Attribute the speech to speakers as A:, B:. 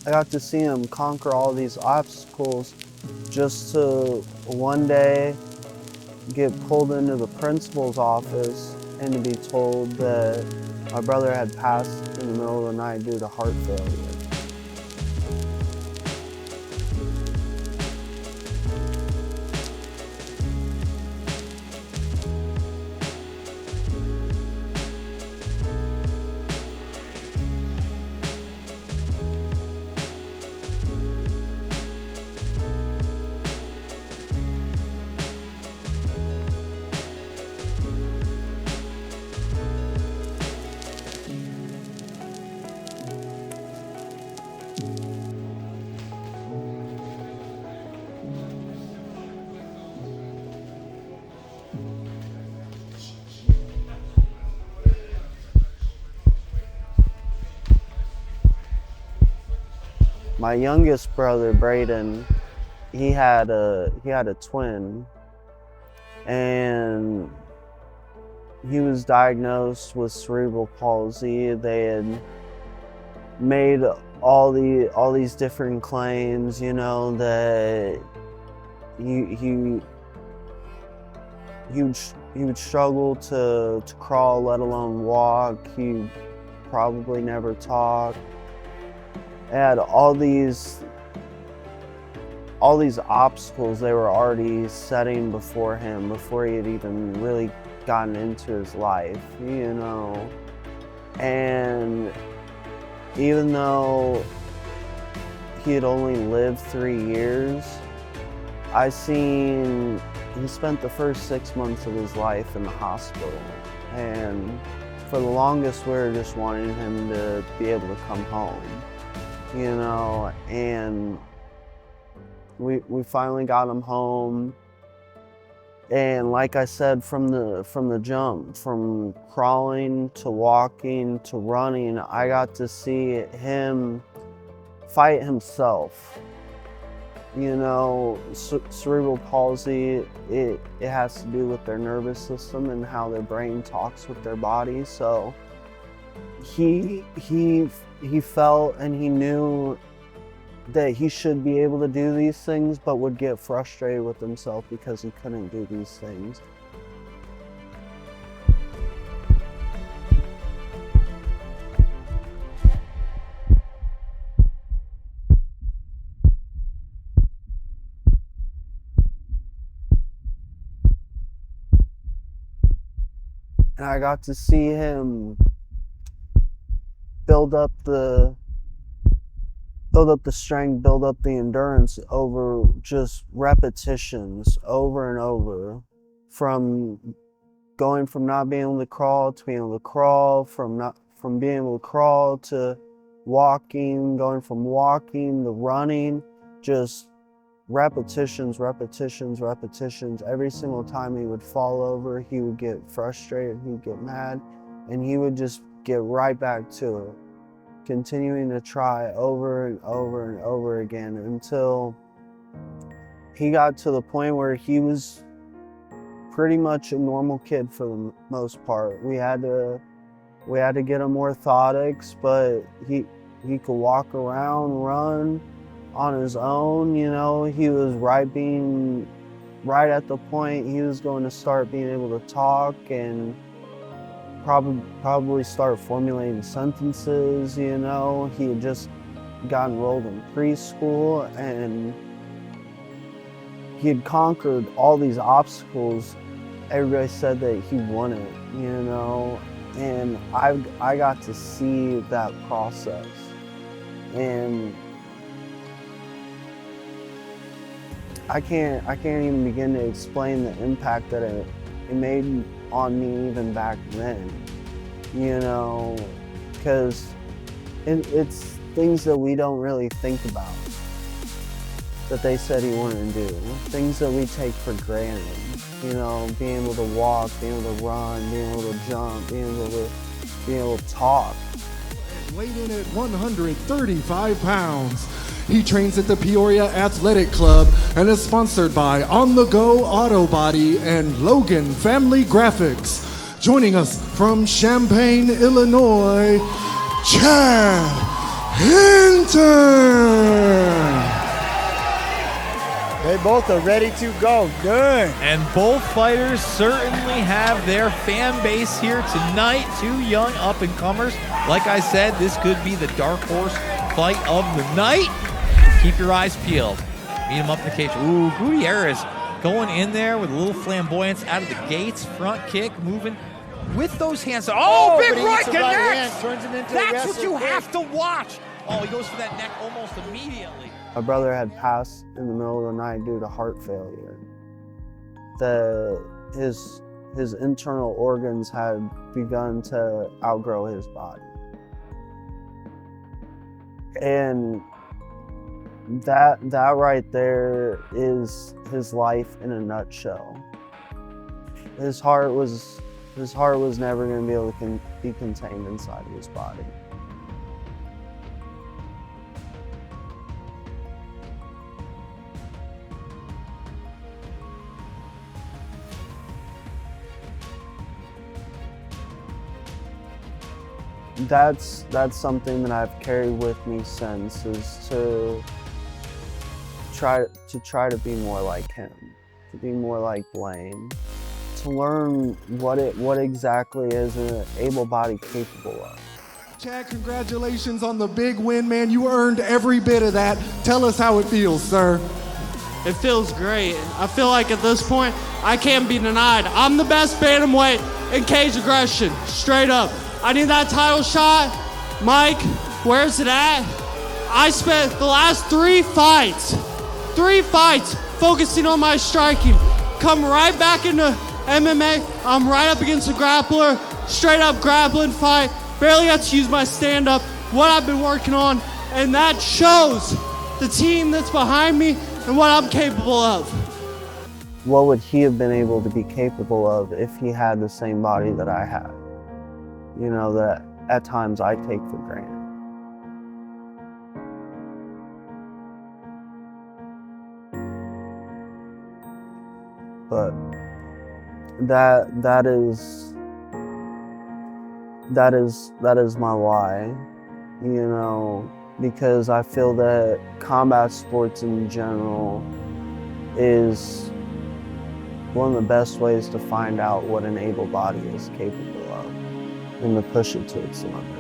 A: I got to see him conquer all these obstacles just to one day get pulled into the principal's office and to be told that my brother had passed in the middle of the night due to heart failure. My youngest brother, Braden, he had a twin, and he was diagnosed with cerebral palsy. They had made all these different claims, you know, that he would struggle to crawl, let alone walk. He probably never talk. Had all these obstacles they were already setting before him before he had even really gotten into his life, you know. And even though he had only lived 3 years, he spent the first 6 months of his life in the hospital. And for the longest, we were just wanting him to be able to come home, you know. And we finally got him home. And like I said, from the jump, from crawling to walking to running, I got to see him fight himself. You know, cerebral palsy, it has to do with their nervous system and how their brain talks with their body. So he felt and he knew that he should be able to do these things, but would get frustrated with himself because he couldn't do these things. And I got to see him build up the strength, build up the endurance over just repetitions over and over, from going from not being able to crawl to being able to crawl, from being able to crawl to walking, going from walking to running, just repetitions. Every single time he would fall over, he would get frustrated, he'd get mad, and he would just get right back to it, continuing to try over and over and over again until he got to the point where he was pretty much a normal kid for the most part. We had to get him orthotics, but he could walk around, run on his own. You know, he was right at the point he was going to start being able to talk and probably start formulating sentences. You know, he had just got enrolled in preschool and he had conquered all these obstacles. Everybody said that he won it, you know, and I got to see that process, and I can't even begin to explain the impact that it made on me even back then, you know, because it's things that we don't really think about that they said he wouldn't do, things that we take for granted, you know, being able to walk, being able to run, being able to jump, being able to talk.
B: Weighed in at 135 pounds. He trains at the Peoria Athletic Club and is sponsored by On The Go Auto Body and Logan Family Graphics. Joining us from Champaign, Illinois, Chad Hinton.
C: They both are ready to go. Good.
D: And both fighters certainly have their fan base here tonight. Two young up-and-comers. Like I said, this could be the dark horse fight of the night. Keep your eyes peeled. Meet him up in the cage. Ooh, Gutierrez going in there with a little flamboyance out of the gates. Front kick, moving with those hands. Oh, big right connect!
C: Turns him into
D: That's what you have to watch. Oh, he goes for that neck almost immediately.
A: My brother had passed in the middle of the night due to heart failure. His internal organs had begun to outgrow his body. And that right there is his life in a nutshell. His heart was never going to be able to be contained inside of his body. That's something that I've carried with me since, is to try to be more like him, to be more like Blaine, to learn what exactly is an able body capable of.
B: Chad, congratulations on the big win, man. You earned every bit of that. Tell us how it feels, sir.
E: It feels great. I feel like at this point, I can't be denied. I'm the best bantamweight in cage aggression, straight up. I need that title shot. Mike, where's it at? I spent the last three fights focusing on my striking. Come right back into MMA. I'm right up against a grappler, straight up grappling fight. Barely got to use my stand up, what I've been working on, and that shows the team that's behind me and what I'm capable of.
A: What would he have been able to be capable of if he had the same body that I had? You know, that at times I take for granted. But that is my why, you know, because I feel that combat sports in general is one of the best ways to find out what an able body is capable of and to push it to its limit.